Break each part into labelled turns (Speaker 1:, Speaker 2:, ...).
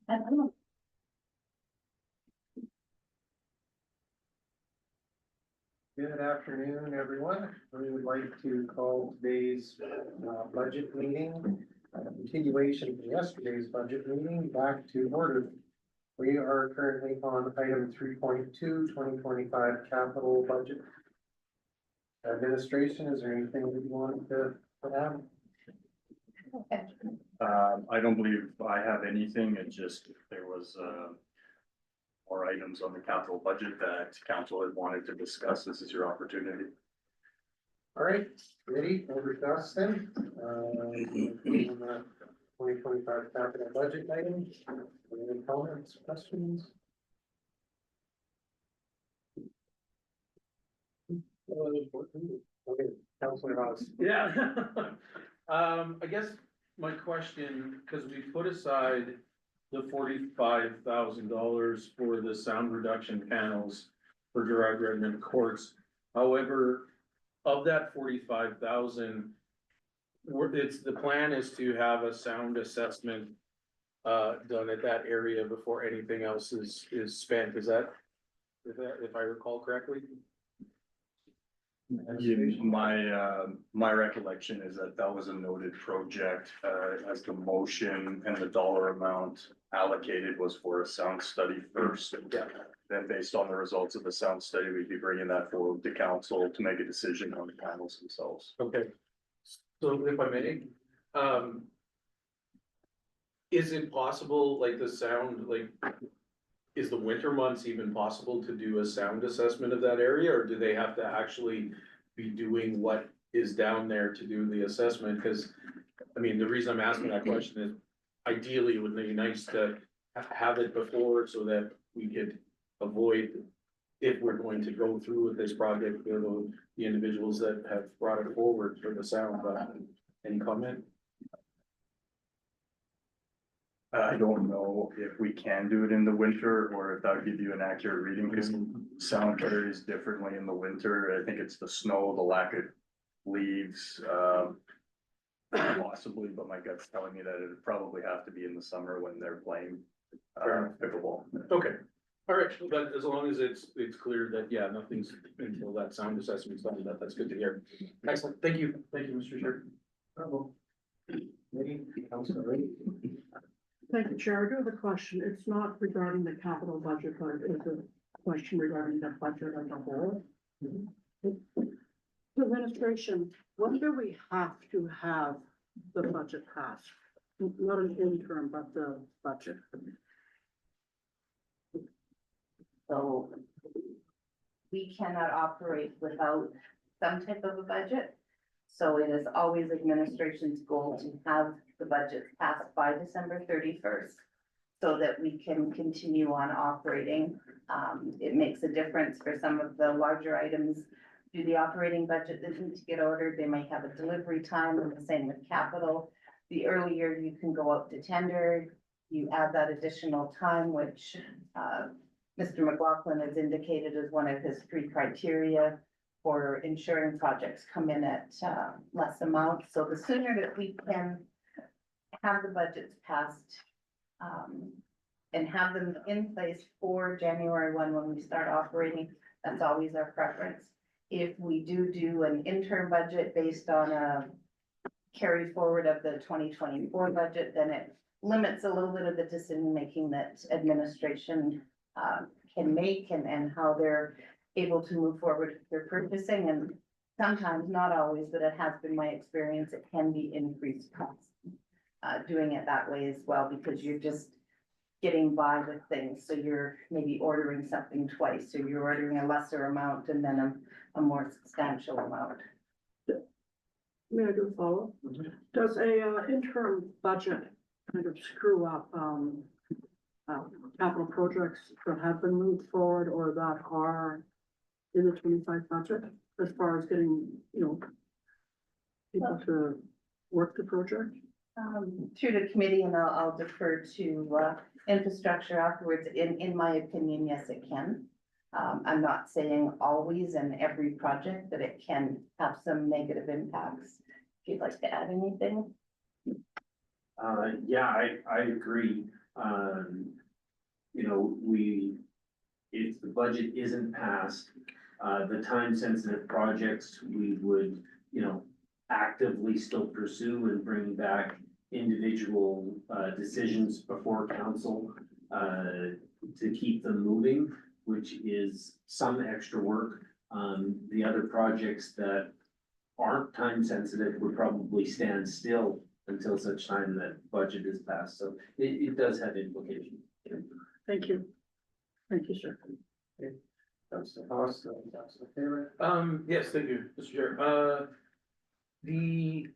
Speaker 1: Good afternoon, everyone. We would like to call today's budget meeting, continuation of yesterday's budget meeting, back to order. We are currently on item 3.2, 2025 capital budget. Administration, is there anything that you want to add?
Speaker 2: I don't believe I have anything. It just, there was, more items on the capital budget that council had wanted to discuss. This is your opportunity.
Speaker 1: All right, ready, we'll discuss then. On the 2025 capital budget items. Any comments, questions? Okay, Councilor House.
Speaker 3: Yeah. I guess my question, because we put aside the $45,000 for the sound reduction panels for Gerard Redmond courts. However, of that 45,000, the plan is to have a sound assessment done at that area before anything else is spent. Is that if I recall correctly?
Speaker 2: My recollection is that that was a noted project, as the motion and the dollar amount allocated was for a sound study first.
Speaker 3: Yeah.
Speaker 2: Then based on the results of the sound study, we'd be bringing that forward to council to make a decision on the panels themselves.
Speaker 3: Okay. So if I may, is it possible, like the sound, like, is the winter months even possible to do a sound assessment of that area, or do they have to actually be doing what is down there to do the assessment? Because, I mean, the reason I'm asking that question is ideally it would be nice to have it before so that we could avoid, if we're going to go through with this project, the individuals that have brought it forward for the sound, but any comment?
Speaker 2: I don't know if we can do it in the winter or if that would give you an accurate reading, because sound carries differently in the winter. I think it's the snow, the lack of leaves, possibly, but my gut's telling me that it would probably have to be in the summer when they're playing pickleball.
Speaker 3: Okay, all right, but as long as it's clear that, yeah, nothing's until that sound assessment's done, that's good to hear. Excellent, thank you, Mr. Chair.
Speaker 1: Ready, Councilor Ray?
Speaker 4: Thank you, Chair. I do have a question. It's not regarding the capital budget, but it's a question regarding the budget as a whole. Administration, when do we have to have the budget passed? Not an interim, but the budget.
Speaker 5: So we cannot operate without some type of a budget. So it is always administration's goal to have the budget passed by December 31st so that we can continue on operating. It makes a difference for some of the larger items. Do the operating budget that need to get ordered, they might have a delivery time, and the same with capital. The earlier you can go out to tender, you add that additional time, which Mr. McLaughlin has indicated as one of his 3 criteria for ensuring projects come in at less amounts. So the sooner that we can have the budgets passed and have them in place for January 1 when we start operating, that's always our preference. If we do an interim budget based on a carry forward of the 2024 budget, then it limits a little bit of the decision making that administration can make and how they're able to move forward with their purchasing. And sometimes, not always, but it has been my experience, it can be increased costs doing it that way as well, because you're just getting by with things. So you're maybe ordering something twice, so you're ordering a lesser amount and then a more substantial amount.
Speaker 4: May I do a follow? Does a interim budget kind of screw up capital projects that have been moved forward or that are in the 25 budget as far as getting, people to work the project?
Speaker 5: Through the committee, and I'll defer to infrastructure afterwards. In my opinion, yes, it can. I'm not saying always in every project, but it can have some negative impacts. If you'd like to add anything.
Speaker 6: Yeah, I agree. You know, if the budget isn't passed, the time sensitive projects, we would, you know, actively still pursue and bring back individual, decisions before council, to keep them moving, which is some extra work. The other projects that aren't time sensitive would probably stand still until such time that budget is passed, so it does have implications.
Speaker 4: Thank you. Thank you, sir.
Speaker 1: Councilor Costa, Councilor Taylor.
Speaker 3: Yes, thank you, Mr. Chair. The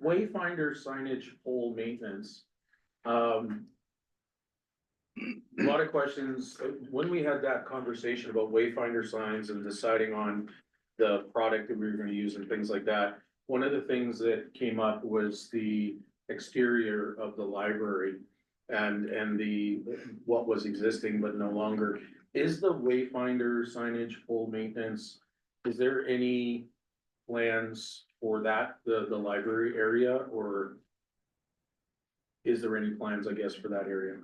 Speaker 3: wayfinder signage pole maintenance. A lot of questions, when we had that conversation about wayfinder signs and deciding on the product that we were gonna use and things like that. One of the things that came up was the exterior of the library and the, what was existing but no longer. Is the wayfinder signage pole maintenance, is there any plans for that, the library area, or is there any plans, I guess, for that area?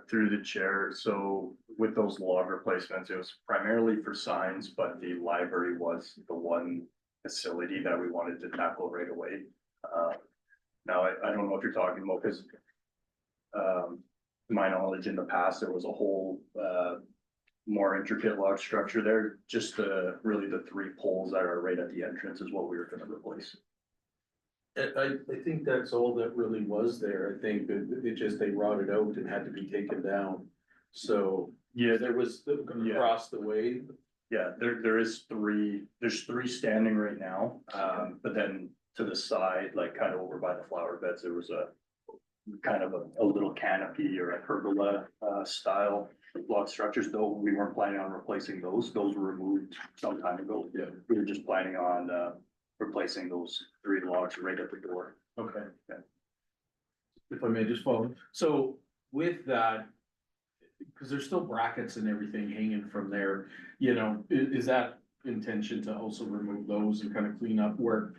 Speaker 2: Through the chair, so with those log replacements, it was primarily for signs, but the library was the one facility that we wanted to tackle right away. Now, I don't know what you're talking about, because my knowledge in the past, there was a whole more intricate log structure there. Just really the three poles that are right at the entrance is what we were gonna replace.
Speaker 3: I think that's all that really was there. I think that it just, they rotted out and had to be taken down. So,
Speaker 2: Yeah,
Speaker 3: there was, across the way,
Speaker 2: yeah, there's three standing right now, but then to the side, like kind of over by the flower beds, there was a kind of a little canopy or a pergola, style log structures, though we weren't planning on replacing those were removed some time ago.
Speaker 3: Yeah.
Speaker 2: We were just planning on, replacing those three logs right at the door.
Speaker 3: okay.
Speaker 2: Yeah.
Speaker 3: If I may just follow, so with that, because there's still brackets and everything hanging from there, you know, is that intention to also remove those and kind of clean up where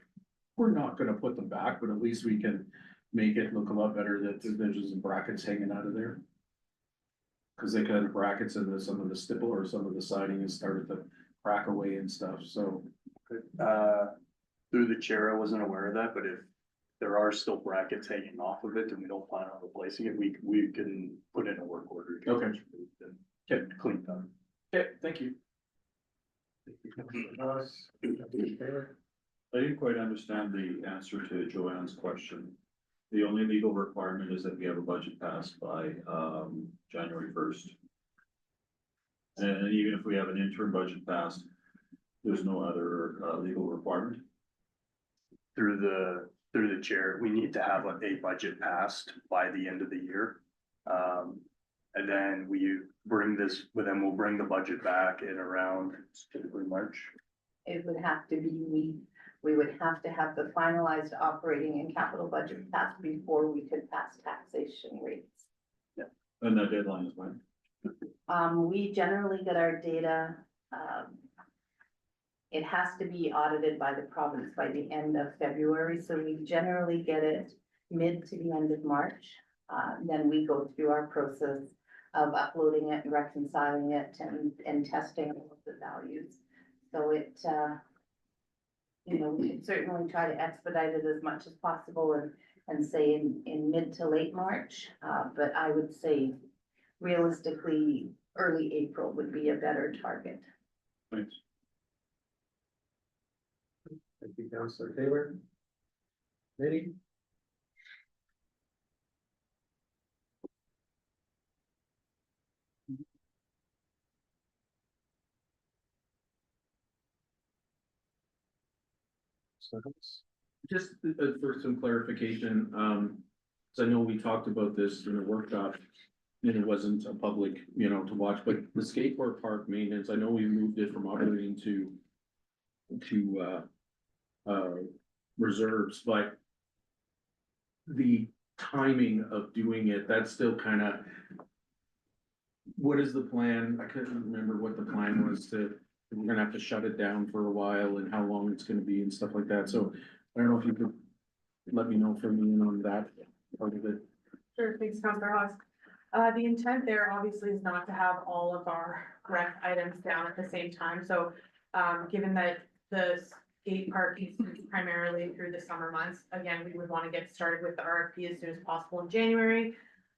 Speaker 3: we're not gonna put them back, but at least we can make it look a lot better that there's just some brackets hanging out of there? Cause they kind of brackets in some of the stipple or some of the siding has started to crack away and stuff, so.
Speaker 2: Through the chair, I wasn't aware of that, but if there are still brackets hanging off of it and we don't plan on replacing it, we can put in a work order.
Speaker 3: Okay.
Speaker 2: And get it cleaned up.
Speaker 3: Okay, thank you.
Speaker 1: Councilor Ross, Councilor Taylor.
Speaker 7: I didn't quite understand the answer to Joanne's question. The only legal requirement is that we have a budget passed by, January 1st. And even if we have an interim budget passed, there's no other, legal requirement.
Speaker 2: Through the chair, we need to have a budget passed by the end of the year. And then we'll bring the budget back in around typically March.
Speaker 5: It would have to be, we would have to have the finalized operating and capital budget passed before we could pass taxation rates.
Speaker 7: And that deadline is when?
Speaker 5: We generally get our data, it has to be audited by the province by the end of February, so we generally get it mid to the end of March. Then we go through our process of uploading it, reconciling it, and testing all of the values. So it, you know, we can certainly try to expedite it as much as possible and say in mid to late March. But I would say realistically, early April would be a better target.
Speaker 7: Thanks.
Speaker 1: Thank you, Councilor Taylor. Mitty?
Speaker 3: Just for some clarification, so I know we talked about this in the workshop. And it wasn't a public, you know, to watch, but the skateboard park maintenance, I know we moved it from operating to reserves, but the timing of doing it, that's still kind of, what is the plan? I couldn't remember what the plan was we're gonna have to shut it down for a while and how long it's gonna be and stuff like that. So I don't know if you could let me know, fill me in on that part of it.
Speaker 8: Sure, thanks, Councilor Hawes. The intent there obviously is not to have all of our rec items down at the same time, so, given that the skate park is primarily through the summer months, again, we would want to get started with the RFP as soon as possible in January.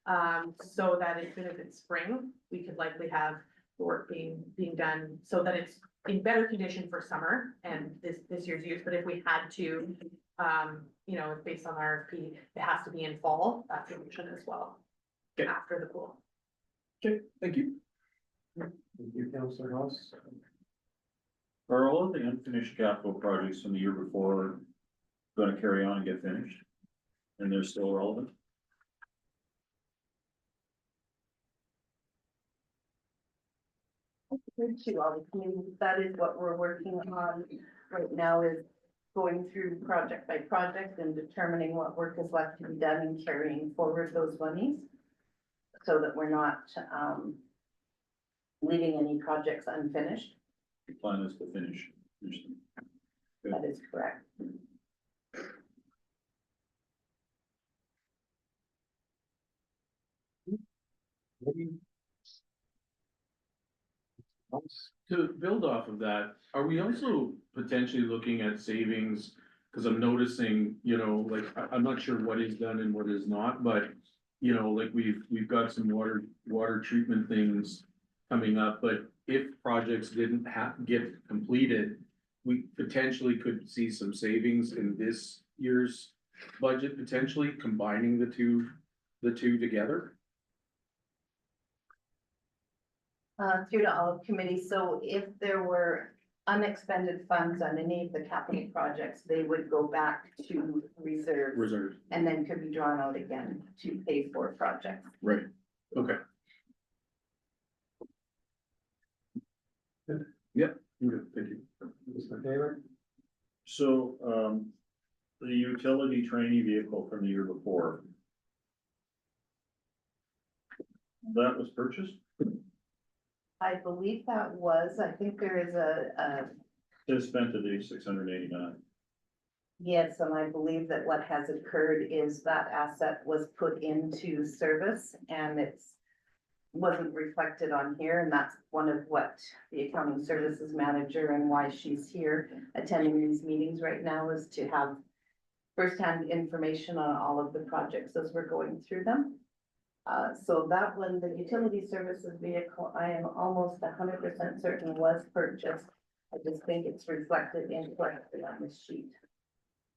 Speaker 8: So that as soon as it's spring, we could likely have the work being done so that it's in better condition for summer and this year's use, but if we had to, you know, based on RFP, it has to be in fall, that's an option as well.
Speaker 3: Okay.
Speaker 8: After the pool.
Speaker 3: Okay, thank you.
Speaker 1: Thank you, Councilor House.
Speaker 7: Are all of the unfinished capital projects from the year before gonna carry on and get finished? And they're still relevant?
Speaker 5: That is what we're working on right now, is going through project by project and determining what work is left to be done and carrying forward those monies. So that we're not, leaving any projects unfinished.
Speaker 7: The plan is to finish.
Speaker 5: That is correct.
Speaker 3: To build off of that, are we also potentially looking at savings? Cause I'm noticing, you know, like, I'm not sure what is done and what is not, but, you know, like we've got some water treatment things coming up, but if projects didn't get completed, we potentially could see some savings in this year's budget, potentially combining the two together.
Speaker 5: Through to all of committee, so if there were unexpended funds on any of the capital projects, they would go back to reserve and then could be drawn out again to pay for projects.
Speaker 3: Right, okay. Yep, good, thank you.
Speaker 1: Mr. Taylor?
Speaker 7: So, the utility trainee vehicle from the year before. That was purchased?
Speaker 5: I believe that was, I think there is
Speaker 7: It spent to the 689.
Speaker 5: yes, and I believe that what has occurred is that asset was put into service and wasn't reflected on here, and that's one of what the accounting services manager and why she's here attending these meetings right now, is to have firsthand information on all of the projects as we're going through them. So that one, the utility services vehicle, I am almost 100% certain was purchased. I just think it's reflected incorrectly on this sheet.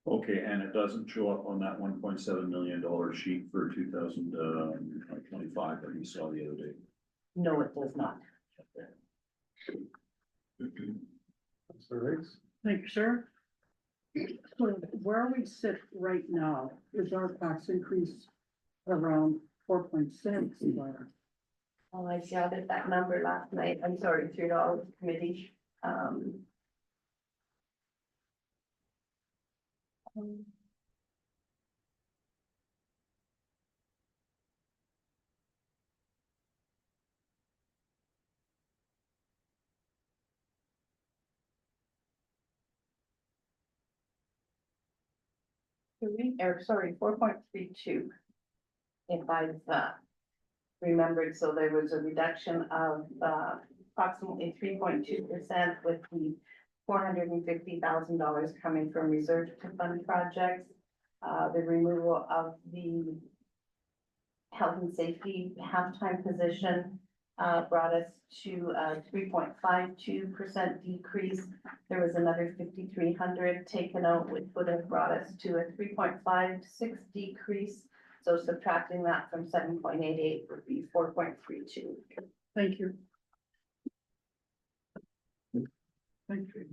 Speaker 7: Okay, and it doesn't show up on that $1.7 million sheet for 2025 that you saw the other day.
Speaker 5: No, it does not.
Speaker 1: Councilor Riggs?
Speaker 4: Thank you, sir. So where we sit right now, is our tax increase around 4.6?
Speaker 5: Oh, I jotted that number last night. I'm sorry, through to all of the committee. Sorry, 4.32. If I've remembered, so there was a reduction of approximately 3.2% with the $450,000 coming from reserve to fund projects. The removal of the health and safety halftime position brought us to a 3.52% decrease. There was another 5,300 taken out, which would have brought us to a 3.56 decrease. So subtracting that from 7.88 would be 4.32.
Speaker 4: Thank you. Thank you.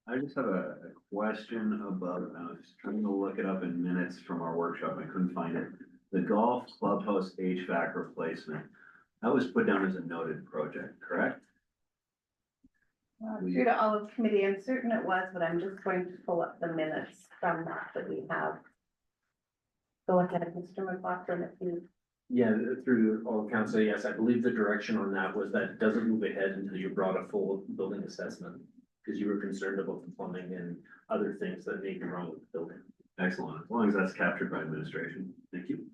Speaker 9: I just have a question about, I was trying to look it up in minutes from our workshop, I couldn't find it. The golf clubhouse HVAC replacement, that was put down as a noted project, correct?
Speaker 5: Due to all of committee, I'm certain it was, but I'm just going to pull up the minutes from that we have. Go ahead, Mr. McLaughlin, if you.
Speaker 6: Yeah, through all council, yes, I believe the direction on that was that it doesn't move ahead until you brought a full building assessment. Because you were concerned about the plumbing and other things that may be wrong with the building.
Speaker 9: Excellent, as long as that's captured by administration, thank you.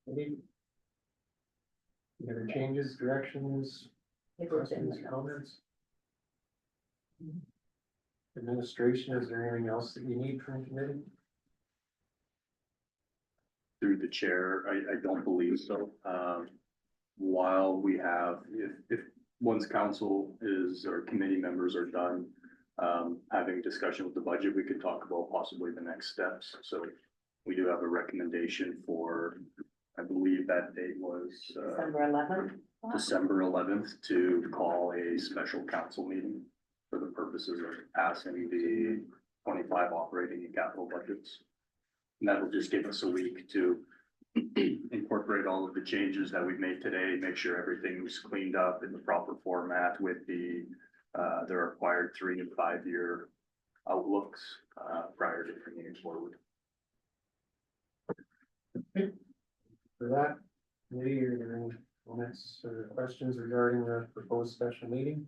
Speaker 1: Any other changes, directions, questions, comments? Administration, is there anything else that you need from committee?
Speaker 2: Through the chair, I don't believe so. While we have, if once council is, or committee members are done, having discussion with the budget, we could talk about possibly the next steps. So we do have a recommendation for, I believe that date was,
Speaker 5: December 11th.
Speaker 2: December 11th, to call a special council meeting for the purposes of passing the 25 operating and capital budgets. And that'll just give us a week to incorporate all of the changes that we've made today, make sure everything's cleaned up in the proper format with the required 3 and 5 year outlooks, prior to bringing it forward.
Speaker 1: For that, committee, are there any comments or questions regarding the proposed special meeting?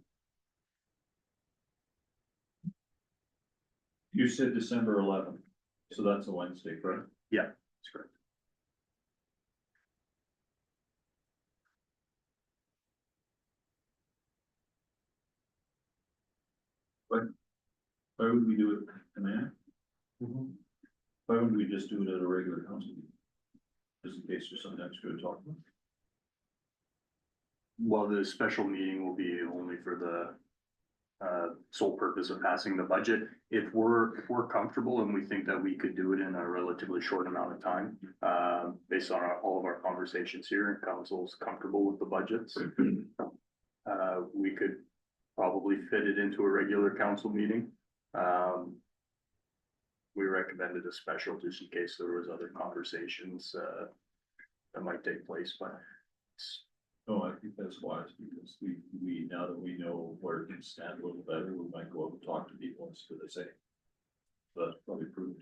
Speaker 7: You said December 11th, so that's a Wednesday, correct?
Speaker 2: Yeah, that's correct.
Speaker 7: Why would we do it, Amanda?
Speaker 1: Mhm.
Speaker 7: Why wouldn't we just do it at a regular council meeting? Just in case there's something extra to talk about.
Speaker 2: Well, the special meeting will be only for the sole purpose of passing the budget. If we're comfortable and we think that we could do it in a relatively short amount of time, based on all of our conversations here, and council's comfortable with the budgets, we could probably fit it into a regular council meeting. We recommended a special just in case there was other conversations that might take place, but
Speaker 7: No, I think that's wise, because we, now that we know where things stand a little better, we might go out and talk to people and see what they say. So that's probably prudent.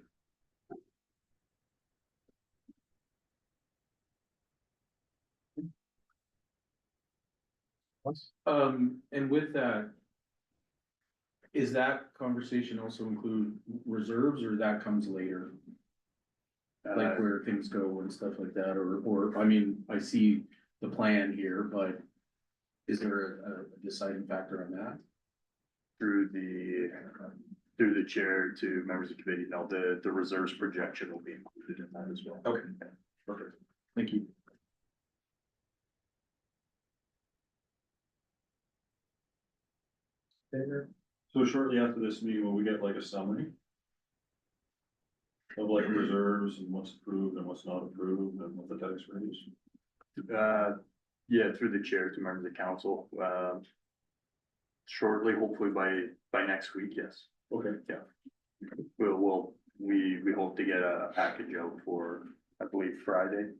Speaker 3: And with that, is that conversation also include reserves, or that comes later? Like where things go and stuff like that, or, I mean, I see the plan here, but is there a deciding factor on that?
Speaker 2: through the chair to members of the committee, no, the reserves projection will be included in that as well.
Speaker 3: Okay, perfect. Thank you.
Speaker 1: Favor?
Speaker 7: So shortly after this meeting, will we get like a summary? Of like reserves and what's approved and what's not approved and what the tax rate is?
Speaker 2: Yeah, through the chair to members of the council, shortly, hopefully by next week, yes.
Speaker 7: Okay.
Speaker 2: We hope to get a package out for, I believe, Friday,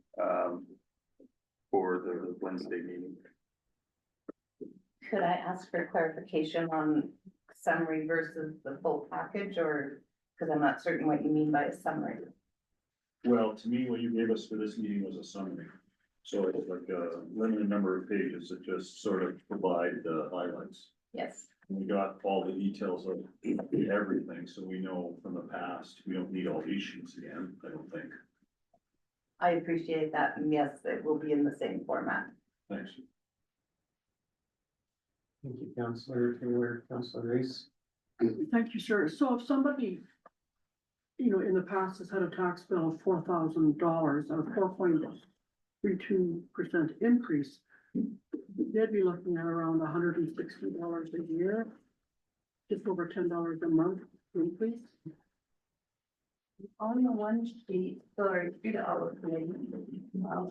Speaker 2: for the Wednesday meeting.
Speaker 5: Could I ask for clarification on summary versus the full package, or, because I'm not certain what you mean by a summary?
Speaker 7: Well, to me, what you gave us for this meeting was a summary. So it's like a limited number of pages that just sort of provide the highlights.
Speaker 5: Yes,
Speaker 7: And we got all the details of everything, so we know from the past, we don't need all these sheets again, I don't think.
Speaker 5: I appreciate that, and yes, it will be in the same format.
Speaker 7: Thanks.
Speaker 1: Thank you, Councillor Taylor, Councillor Reese.
Speaker 4: Thank you, sir. So if somebody, in the past has had a tax bill of $4,000 and a 4.32% increase, they'd be looking at around $160 a year, just over $10 a month increase.
Speaker 5: On the one sheet, sorry, $3 maybe,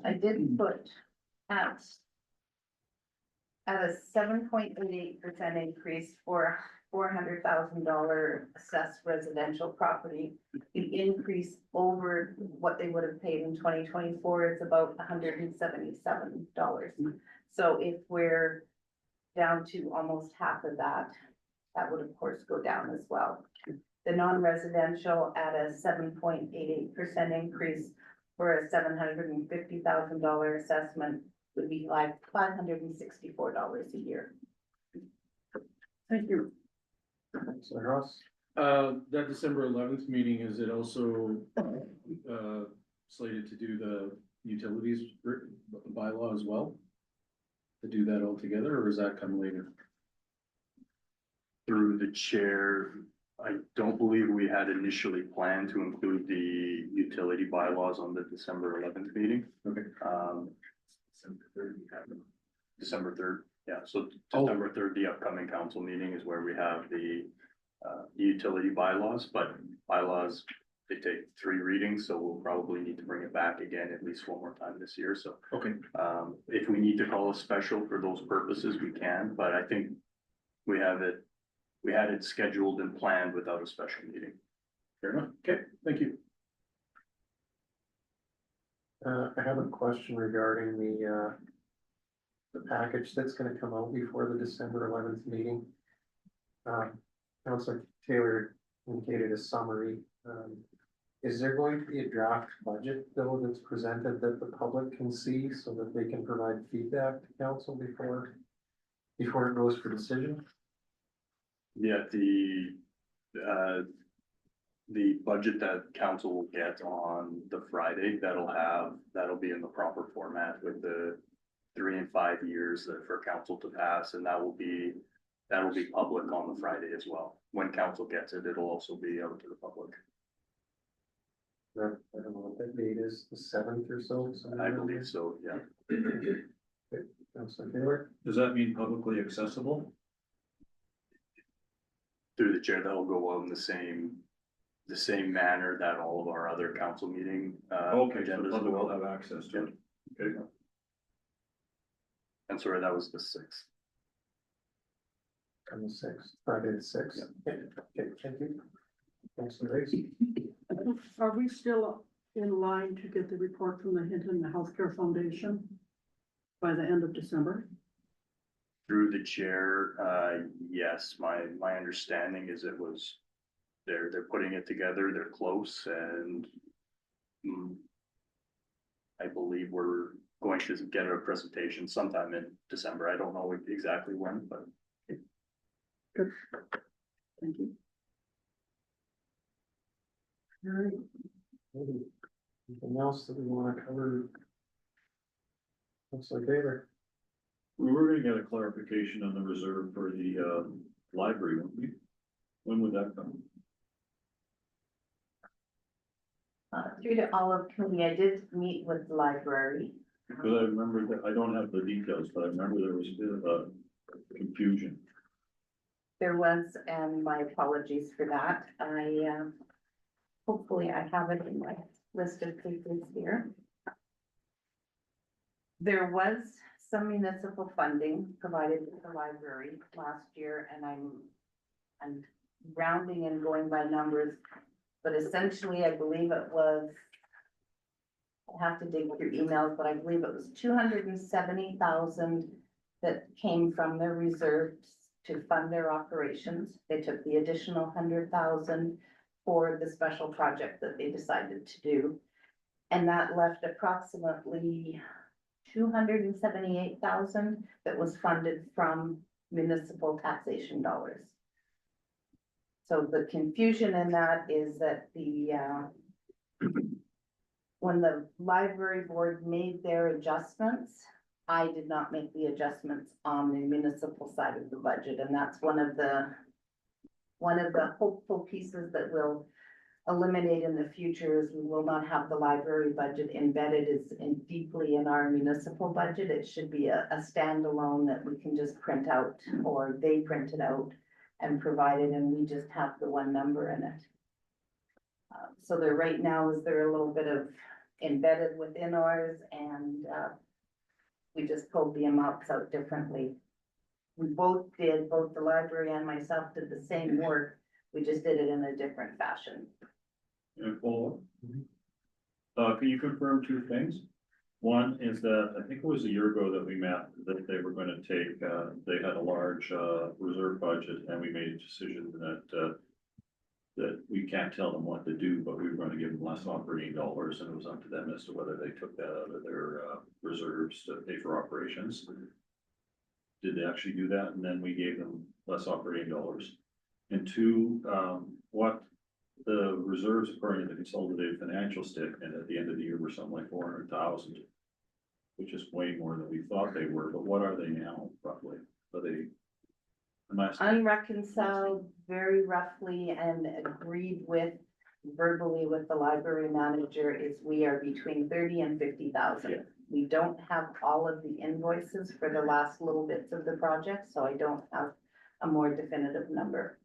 Speaker 5: I did put at a 7.88% increase for $400,000 assessed residential property. The increase over what they would have paid in 2024 is about $177. So if we're down to almost half of that, that would of course go down as well. The non-residential at a 7.88% increase for a $750,000 assessment would be like $564 a year.
Speaker 4: Thank you.
Speaker 1: Councillor Ross?
Speaker 3: That December 11th meeting, is it also, slated to do the utilities bylaw as well? To do that all together, or does that come later?
Speaker 2: Through the chair, I don't believe we had initially planned to include the utility bylaws on the December 11th meeting.
Speaker 3: Okay.
Speaker 2: December 3rd, yeah, so December 3rd, the upcoming council meeting is where we have the utility bylaws, but bylaws, they take 3 readings, so we'll probably need to bring it back again at least one more time this year, so.
Speaker 3: Okay.
Speaker 2: If we need to call a special for those purposes, we can, but I think we had it scheduled and planned without a special meeting.
Speaker 3: Fair enough. Okay, thank you.
Speaker 1: I have a question regarding the package that's gonna come out before the December 11th meeting. Councillor Taylor indicated a summary. Is there going to be a draft budget bill that's presented that the public can see so that they can provide feedback to council before it goes for decision?
Speaker 2: Yeah, the budget that council will get on the Friday, that'll be in the proper format with the 3 and 5 years for council to pass, and that'll be public on the Friday as well. When council gets it, it'll also be out to the public.
Speaker 1: I don't know what that date is, the 7th or so?
Speaker 2: I believe so, yeah.
Speaker 1: Councillor Taylor?
Speaker 7: Does that mean publicly accessible?
Speaker 2: Through the chair, that'll go out in the same manner that all of our other council meeting
Speaker 7: Okay, so the
Speaker 2: agendas
Speaker 7: public will
Speaker 2: will.
Speaker 7: have access to it. Okay.
Speaker 2: And sorry, that was the 6th.
Speaker 1: On the 6th, Friday the 6th. Okay, thank you. Councillor Race?
Speaker 4: Are we still in line to get the report from the Hinton Healthcare Foundation by the end of December?
Speaker 2: Through the chair, yes, my understanding is they're putting it together, they're close, and I believe we're going to get a presentation sometime in December. I don't know exactly when, but.
Speaker 4: Good. Thank you. All right.
Speaker 1: Anything else that we wanna cover? Councillor Taylor?
Speaker 7: We were gonna get a clarification on the reserve for the library, wouldn't we? When would that come?
Speaker 5: Through to Olive Committee, I did meet with the library.
Speaker 7: Because I remember that, I don't have the details, but I remember there was a bit of a confusion.
Speaker 5: There was, and my apologies for that. Hopefully I have it in my list of papers here. There was some municipal funding provided to the library last year, and I'm rounding and going by numbers, but essentially, I believe it was, I have to dig through emails, but I believe it was 270,000 that came from their reserves to fund their operations. They took the additional 100,000 for the special project that they decided to do. And that left approximately 278,000 that was funded from municipal taxation dollars. So the confusion in that is that when the library board made their adjustments, I did not make the adjustments on the municipal side of the budget, and that's one of the hopeful pieces that will eliminate in the future is we will not have the library budget embedded deeply in our municipal budget. It should be a standalone that we can just print out, or they print it out and provide it, and we just have the one number in it. So there right now is there a little bit of embedded within ours, and we just pulled the amounts out differently. We both the library and myself did the same work, we just did it in a different fashion.
Speaker 7: And follow up. Can you confirm 2 things? One is that, I think it was a year ago that we met, that they were gonna take, they had a large reserve budget, and we made a decision that that we can't tell them what to do, but we were gonna give them less operating dollars, and it was up to them as to whether they took that out of their, reserves to pay for operations. Did they actually do that? And then we gave them less operating dollars. And two, what the reserves according to the consolidated financial statement at the end of the year were something like 400,000. Which is way more than we thought they were, but what are they now roughly? Are they? Am I asking?
Speaker 5: Unreconciled very roughly and agreed with verbally with the library manager is we are between 30 and 50,000.
Speaker 7: Yeah.
Speaker 5: We don't have all of the invoices for the last little bits of the project, so I don't have a more definitive number.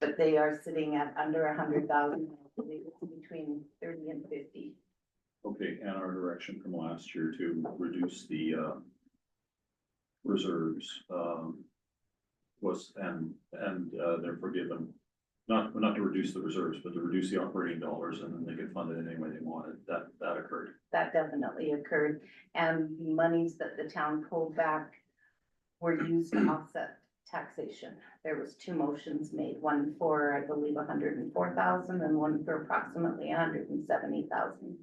Speaker 5: But they are sitting at under 100,000, I believe it's between 30 and 50.
Speaker 7: Okay, and our direction from last year to reduce the reserves was, and they're forgiven. Not to reduce the reserves, but to reduce the operating dollars, and then they could fund it any way they wanted. That occurred.
Speaker 5: That definitely occurred, and the monies that the town pulled back were used to offset taxation. There was two motions made, one for, I believe, 104,000 and one for approximately 170,000.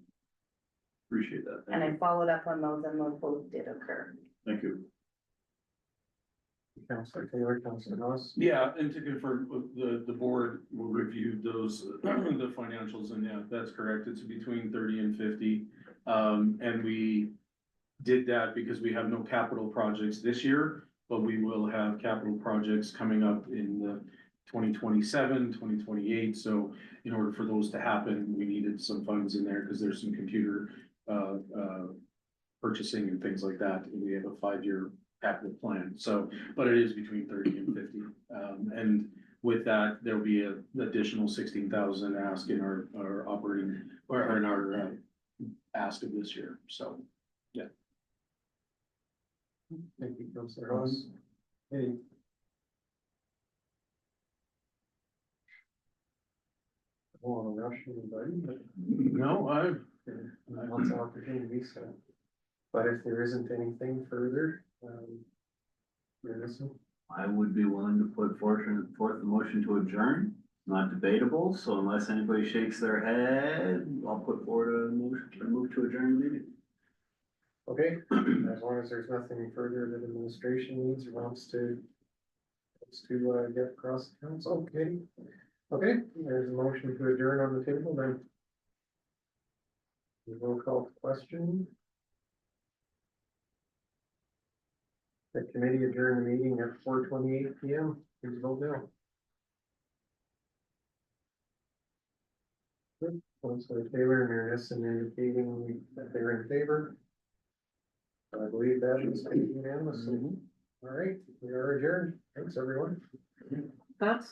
Speaker 7: Appreciate that.
Speaker 5: And I followed up on those and those both did occur.
Speaker 7: Thank you.
Speaker 1: Councillor Taylor, Councillor Ross.
Speaker 3: Yeah, and to confirm, the board will review those, the financials, and yeah, that's correct, it's between 30 and 50. And we did that because we have no capital projects this year, but we will have capital projects coming up in the 2027, 2028. So in order for those to happen, we needed some funds in there because there's some computer purchasing and things like that. We have a 5-year capital plan, so, but it is between 30 and 50. And with that, there'll be an additional 16,000 ask in our operating, or in our ask of this year, so, yeah.
Speaker 1: Thank you, Councillor Ross. Hey. I don't want to rush anybody, but
Speaker 3: No,
Speaker 1: lots of opportunities, so. But if there isn't anything further, Madison?
Speaker 9: I would be willing to put forth the motion to adjourn, not debatable, so unless anybody shakes their head, I'll put forward a motion to move to adjourn the meeting.
Speaker 1: Okay, as long as there's nothing further that administration needs or wants to get across the council, okay? Okay, there's a motion to adjourn on the table, then. We will call the question. The committee adjourned the meeting at 4:28 PM. Please vote now. Good. Councilor Taylor and Mayor Nissen indicating that they're in favor. I believe that is unanimous. All right, we are adjourned. Thanks, everyone.
Speaker 4: That's